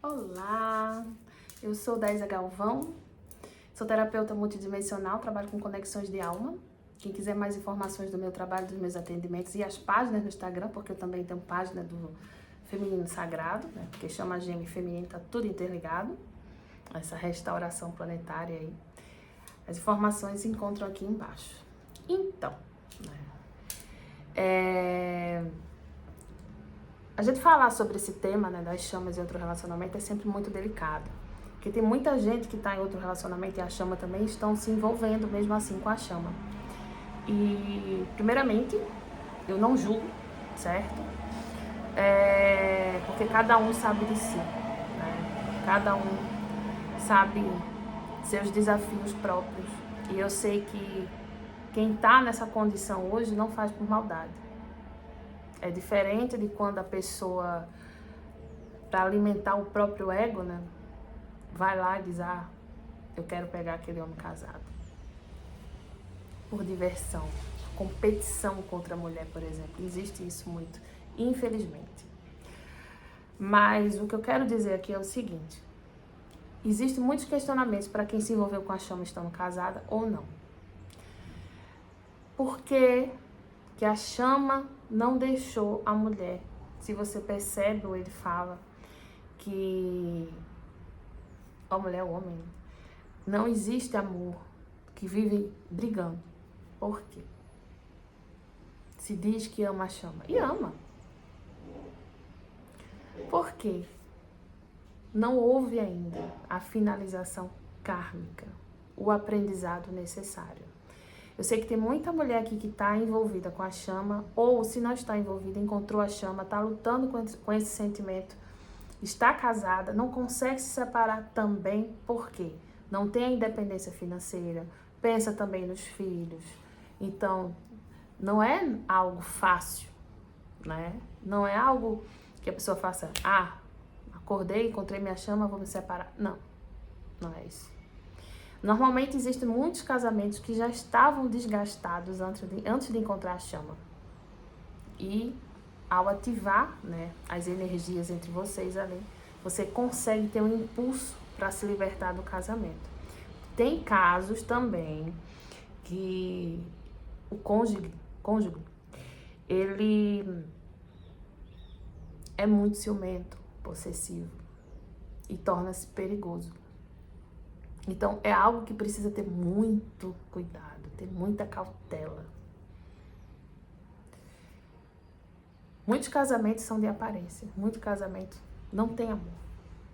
Olá, eu sou Daísa Galvão, sou terapeuta multidimensional, trabalho com conexões de alma. Quem quiser mais informações do meu trabalho, dos meus atendimentos e as páginas no Instagram, porque eu também tenho página do Feminino Sagrado, né? Porque chama Gêmeo Feminino, tá tudo interligado, essa restauração planetária aí. As informações se encontram aqui embaixo. Então, a gente falar sobre esse tema, né, das chamas em outro relacionamento é sempre muito delicado. Porque tem muita gente que está em outro relacionamento e a chama também estão se envolvendo mesmo assim com a chama. E, primeiramente, eu não julgo, certo? Porque cada um sabe de si, né? Cada um sabe seus desafios próprios. E eu sei que quem está nessa condição hoje não faz por maldade. É diferente de quando a pessoa, para alimentar o próprio ego, né, vai lá e diz, eu quero pegar aquele homem casado. Por diversão, competição contra a mulher, por exemplo. Existe isso muito, infelizmente. Mas o que eu quero dizer aqui é o seguinte. Existem muitos questionamentos para quem se envolveu com a chama estando casada ou não. Por que a chama não deixou a mulher? Se você percebe ou ele fala que a mulher, o homem, não existe amor, que vive brigando. Por quê? Se diz que ama a chama. E ama. Por quê? Não houve ainda a finalização kármica, o aprendizado necessário. Eu sei que tem muita mulher aqui que está envolvida com a chama, ou se não está envolvida, encontrou a chama, está lutando com esse sentimento, está casada, não consegue se separar também, por quê? Não tem a independência financeira, pensa também nos filhos. Então, não é algo fácil, né? Não é algo que a pessoa faça, acordei, encontrei minha chama, vou me separar. Não, não é isso. Normalmente existem muitos casamentos que já estavam desgastados antes de encontrar a chama. E ao ativar, né, as energias entre vocês ali, você consegue ter um impulso para se libertar do casamento. Tem casos também que o cônjuge, ele é muito ciumento, possessivo e torna-se perigoso. Então, é algo que precisa ter muito cuidado, ter muita cautela. Muitos casamentos são de aparência, muito casamento não tem amor.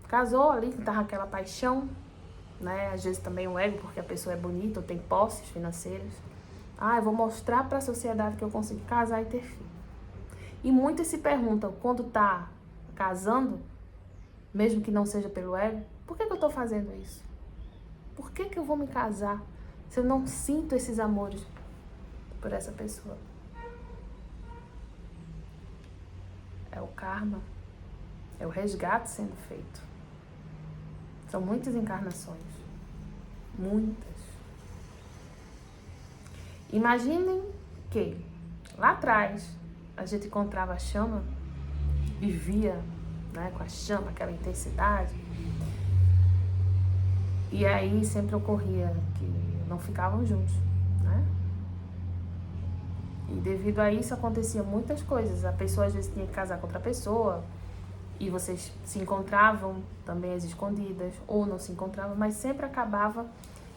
Casou ali, que tava aquela paixão, né? Às vezes também o ego, porque a pessoa é bonita ou tem posses financeiras. Eu vou mostrar para a sociedade que eu consigo casar e ter filho. E muitos se perguntam, quando tá casando, mesmo que não seja pelo ego, por que eu tô fazendo isso? Por que eu vou me casar se eu não sinto esses amores por essa pessoa? É o karma, é o resgate sendo feito. São muitas encarnações, muitas. Imaginem que lá atrás a gente encontrava a chama, vivia, né, com a chama, aquela intensidade. E aí sempre ocorria que não ficavam juntos, né? E devido a isso acontecia muitas coisas. A pessoa às vezes tinha que casar com outra pessoa e vocês se encontravam também às escondidas ou não se encontravam, mas sempre acabava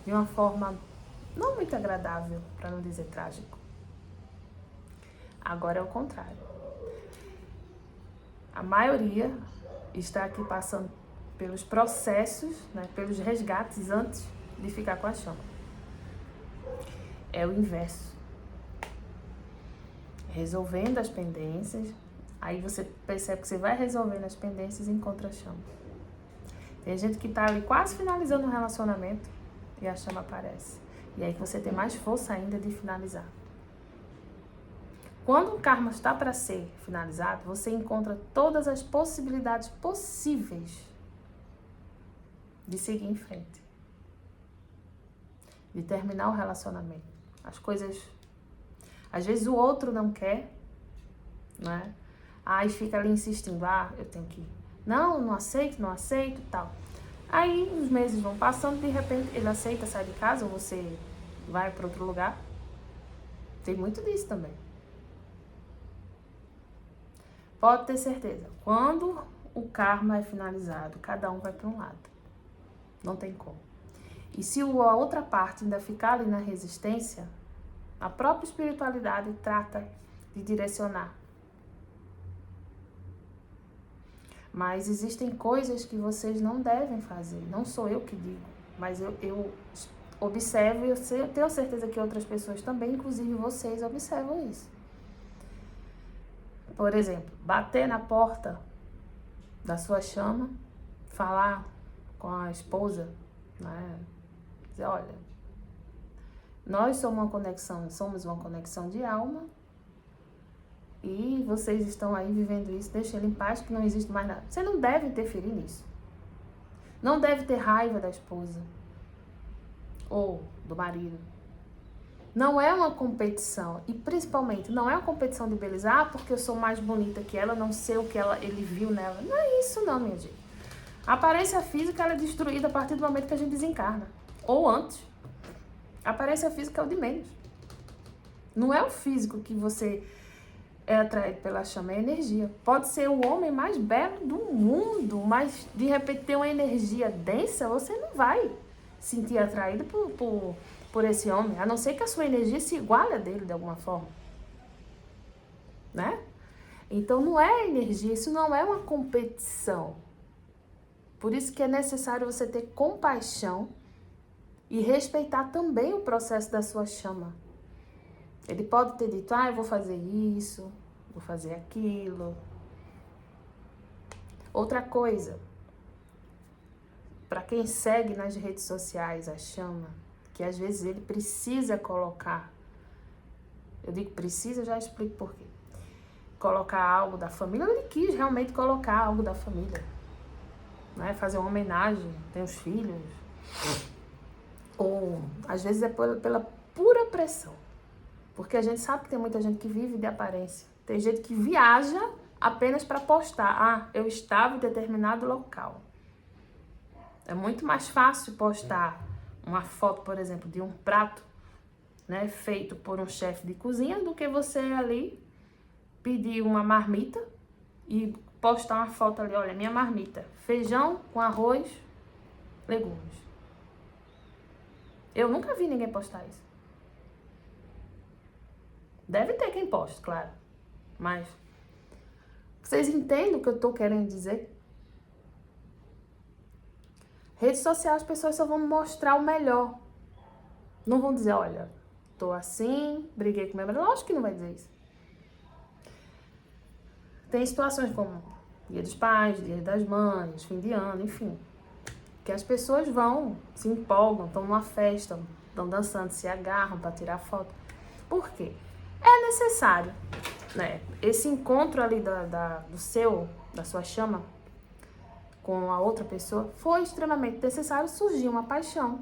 de uma forma não muito agradável, para não dizer trágico. Agora é o contrário. A maioria está aqui passando pelos processos, né, pelos resgates antes de ficar com a chama. É o inverso. Resolvendo as pendências, aí você percebe que você vai resolvendo as pendências e encontra a chama. Tem gente que tá ali quase finalizando um relacionamento e a chama aparece. E aí que você tem mais força ainda de finalizar. Quando o karma está para ser finalizado, você encontra todas as possibilidades possíveis de seguir em frente, de terminar o relacionamento. As coisas, às vezes o outro não quer, né? E fica ali insistindo, eu tenho que Não aceito, não aceito e tal. Aí os meses vão passando, de repente ele aceita, sai de casa, ou você vai para outro lugar. Tem muito disso também. Pode ter certeza, quando o karma é finalizado, cada um vai para um lado. Não tem como. E se a outra parte ainda ficar ali na resistência, a própria espiritualidade trata de direcionar. Mas existem coisas que vocês não devem fazer. Não sou eu que digo, mas eu observo e eu tenho certeza que outras pessoas também, inclusive vocês, observam isso. Por exemplo, bater na porta da sua chama, falar com a esposa, né? Dizer, olha, nós somos uma conexão de alma e vocês estão aí vivendo isso, deixa ele em paz que não existe mais nada. Você não deve interferir nisso. Não deve ter raiva da esposa ou do marido. Não é uma competição, e principalmente não é uma competição de beleza, porque eu sou mais bonita que ela, não sei o que ele viu nela. Não é isso não, minha gente. A aparência física ela é destruída a partir do momento que a gente desencarna, ou antes. A aparência física é o de menos. Não é o físico que você é atraído pela chama, é a energia. Pode ser o homem mais belo do mundo, mas de repente ter uma energia densa, você não vai sentir atraído por esse homem, a não ser que a sua energia se iguale a dele de alguma forma, né? Então não é energia, isso não é uma competição. Por isso que é necessário você ter compaixão e respeitar também o processo da sua chama. Ele pode ter dito, eu vou fazer isso, vou fazer aquilo. Outra coisa, para quem segue nas redes sociais a chama, que às vezes ele precisa colocar, eu digo precisa, já explico por quê. Colocar algo da família, ele quis realmente colocar algo da família, né? Fazer uma homenagem, tem os filhos, ou às vezes é pela pura pressão, porque a gente sabe que tem muita gente que vive de aparência, tem gente que viaja apenas para postar, eu estava em determinado local. É muito mais fácil postar uma foto, por exemplo, de um prato, né, feito por um chefe de cozinha, do que você ali pedir uma marmita e postar uma foto ali, olha, minha marmita, feijão com arroz, legumes. Eu nunca vi ninguém postar isso. Deve ter quem poste, claro, mas vocês entendem o que eu tô querendo dizer? Rede social, as pessoas só vão mostrar o melhor. Não vão dizer, olha, tô assim, briguei com meu marido. Lógico que não vai dizer isso. Tem situações como Dia dos Pais, Dia das Mães, fim de ano, enfim. Que as pessoas vão, se empolgam, estão numa festa, estão dançando, se agarram para tirar foto. Por quê? É necessário, né? Esse encontro ali da sua chama com a outra pessoa, foi extremamente necessário, surgir uma paixão.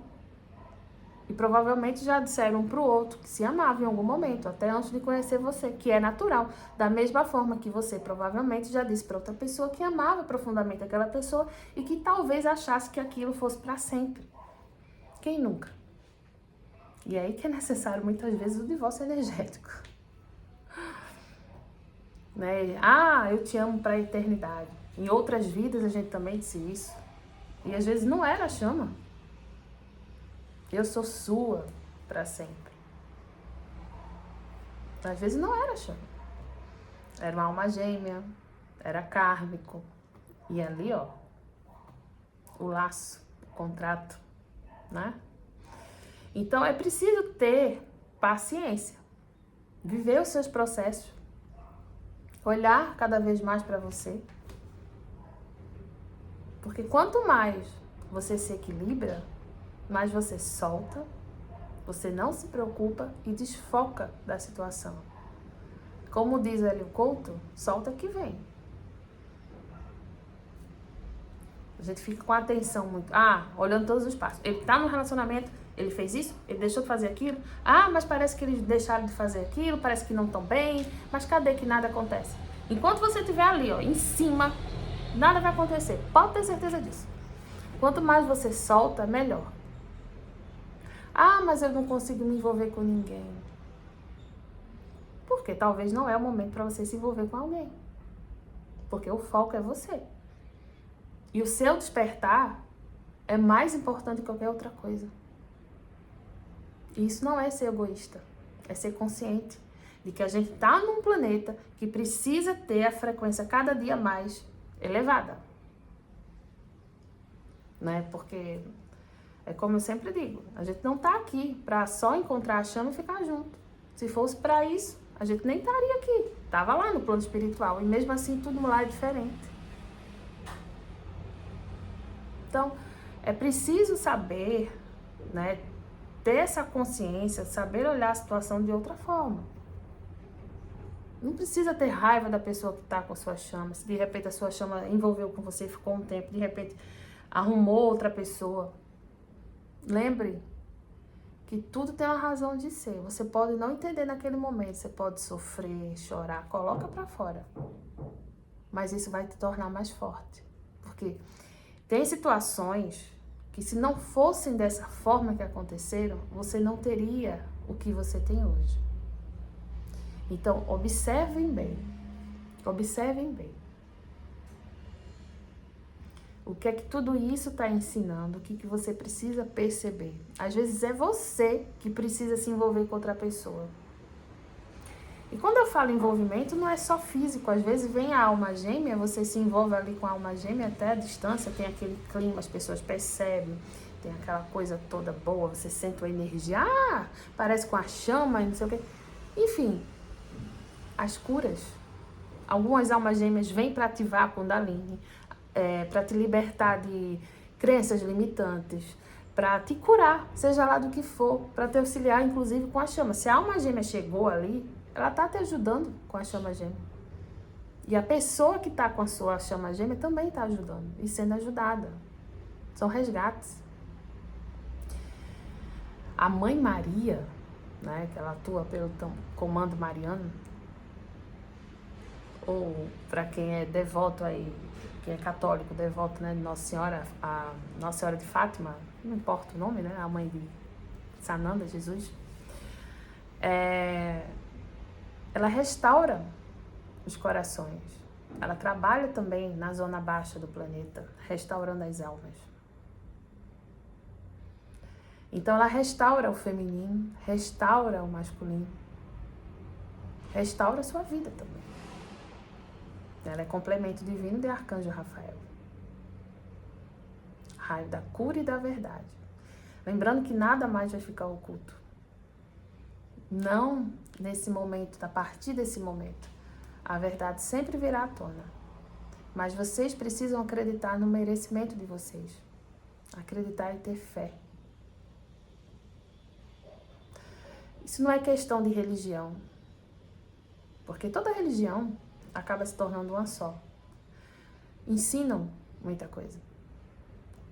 E provavelmente já disseram um pro outro que se amavam em algum momento, até antes de conhecer você, que é natural. Da mesma forma que você provavelmente já disse para outra pessoa que amava profundamente aquela pessoa e que talvez achasse que aquilo fosse para sempre. Quem nunca? E é aí que é necessário muitas vezes o divórcio energético. Né? Eu te amo para a eternidade. Em outras vidas a gente também disse isso. E às vezes não era a chama. Eu sou sua para sempre. Às vezes não era a chama. Era uma alma gêmea, era kármico. E ali, ó, o laço, o contrato, né? Então é preciso ter paciência, viver os seus processos, olhar cada vez mais para você. Porque quanto mais você se equilibra, mais você solta, você não se preocupa e desfoca da situação. Como diz ali o Couto, solta que vem. A gente fica com a atenção muito, olhando todos os passos. Ele tá no relacionamento, ele fez isso, ele deixou de fazer aquilo. Mas parece que eles deixaram de fazer aquilo, parece que não estão bem, mas cadê que nada acontece? Enquanto você estiver ali, ó, em cima, Nada vai acontecer. Pode ter certeza disso. Quanto mais você solta, melhor. Ah, mas eu não consigo me envolver com ninguém. Porque talvez não é o momento para você se envolver com alguém. Porque o foco é você. E o seu despertar é mais importante que qualquer outra coisa. E isso não é ser egoísta. É ser consciente de que a gente está num planeta que precisa ter a frequência cada dia mais elevada. Né? Porque é como eu sempre digo, a gente não está aqui para só encontrar a chama e ficar junto. Se fosse para isso, a gente nem estaria aqui. Tava lá no plano espiritual e mesmo assim tudo lá é diferente. Então, é preciso saber, né, ter essa consciência, saber olhar a situação de outra forma. Não precisa ter raiva da pessoa que está com a sua chama. Se de repente a sua chama envolveu com você, ficou um tempo, de repente arrumou outra pessoa. Lembre que tudo tem uma razão de ser. Você pode não entender naquele momento, você pode sofrer, chorar, coloca pra fora. Mas isso vai te tornar mais forte. Porque tem situações que se não fossem dessa forma que aconteceram, você não teria o que você tem hoje. Então, observem bem. Observem bem. O que é que tudo isso está ensinando? O que você precisa perceber? Às vezes é você que precisa se envolver com outra pessoa. E quando eu falo envolvimento, não é só físico. Às vezes vem a alma gêmea, você se envolve ali com a alma gêmea até a distância, tem aquele clima, as pessoas percebem, tem aquela coisa toda boa, você sente a energia, parece com a chama e não sei o quê. Enfim, as curas. Algumas almas gêmeas vêm para ativar a Kundalini, para te libertar de crenças limitantes, para te curar, seja lá do que for, para te auxiliar, inclusive, com a chama. Se a alma gêmea chegou ali, ela está te ajudando com a chama gêmea. E a pessoa que está com a sua chama gêmea também está ajudando e sendo ajudada. São resgates. A Mãe Maria, né, que ela atua pelo comando mariano, ou para quem é devoto aí, quem é católico, devoto, né, de Nossa Senhora, a Nossa Senhora de Fátima, não importa o nome, né, a mãe de Sananda, Jesus, ela restaura os corações. Ela trabalha também na zona baixa do planeta, restaurando as almas. Então ela restaura o feminino, restaura o masculino, restaura a sua vida também. Ela é complemento divino de Arcanjo Rafael. Raio da cura e da verdade. Lembrando que nada mais vai ficar oculto. Não nesse momento, a partir desse momento. A verdade sempre virá à tona. Mas vocês precisam acreditar no merecimento de vocês. Acreditar e ter fé. Isso não é questão de religião. Porque toda religião acaba se tornando uma só. Ensinam muita coisa.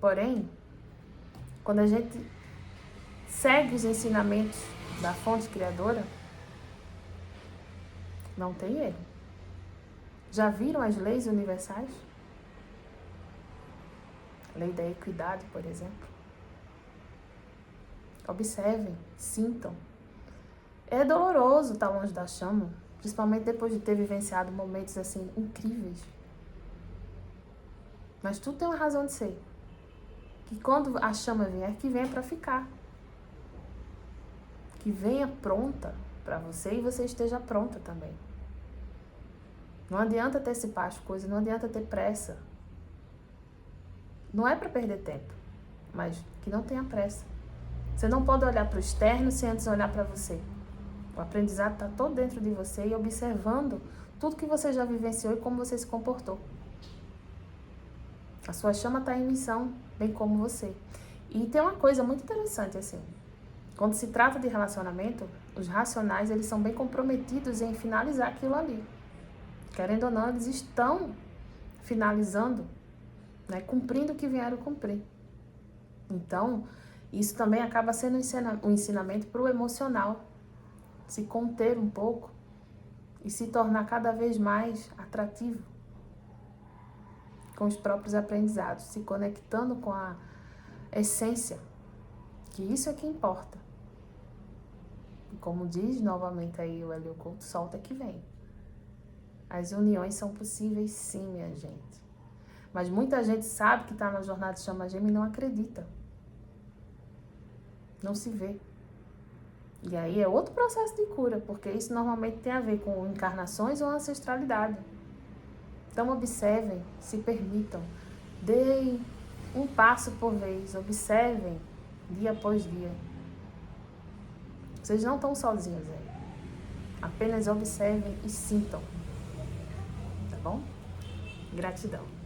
Porém, quando a gente segue os ensinamentos da fonte criadora, não tem erro. Já viram as leis universais? A lei da equidade, por exemplo. Observem, sintam. É doloroso estar longe da chama, principalmente depois de ter vivenciado momentos assim incríveis. Mas tudo tem uma razão de ser. Que quando a chama vier, que venha para ficar. Que venha pronta para você e você esteja pronta também. Não adianta antecipar as coisas, não adianta ter pressa. Não é para perder tempo, mas que não tenha pressa. Você não pode olhar para o externo sem antes olhar para você. O aprendizado está todo dentro de você e observando tudo que você já vivenciou e como você se comportou. A sua chama está em missão, bem como você. E tem uma coisa muito interessante assim. Quando se trata de relacionamento, os racionais eles são bem comprometidos em finalizar aquilo ali. Querendo ou não, eles estão finalizando, né, cumprindo o que vieram cumprir. Então, isso também acaba sendo um ensinamento para o emocional. Se conter um pouco e se tornar cada vez mais atrativo. com os próprios aprendizados, se conectando com a essência, que isso é que importa. E como diz novamente aí o Hélio Couto, solta que vem. As uniões são possíveis sim, minha gente. Mas muita gente sabe que está na jornada de chama gêmea e não acredita. Não se vê. E aí é outro processo de cura, porque isso normalmente tem a ver com encarnações ou ancestralidade. Então observem, se permitam, deem um passo por vez, observem dia após dia. Vocês não estão sozinhos aí. Apenas observem e sintam. Tá bom? Gratidão.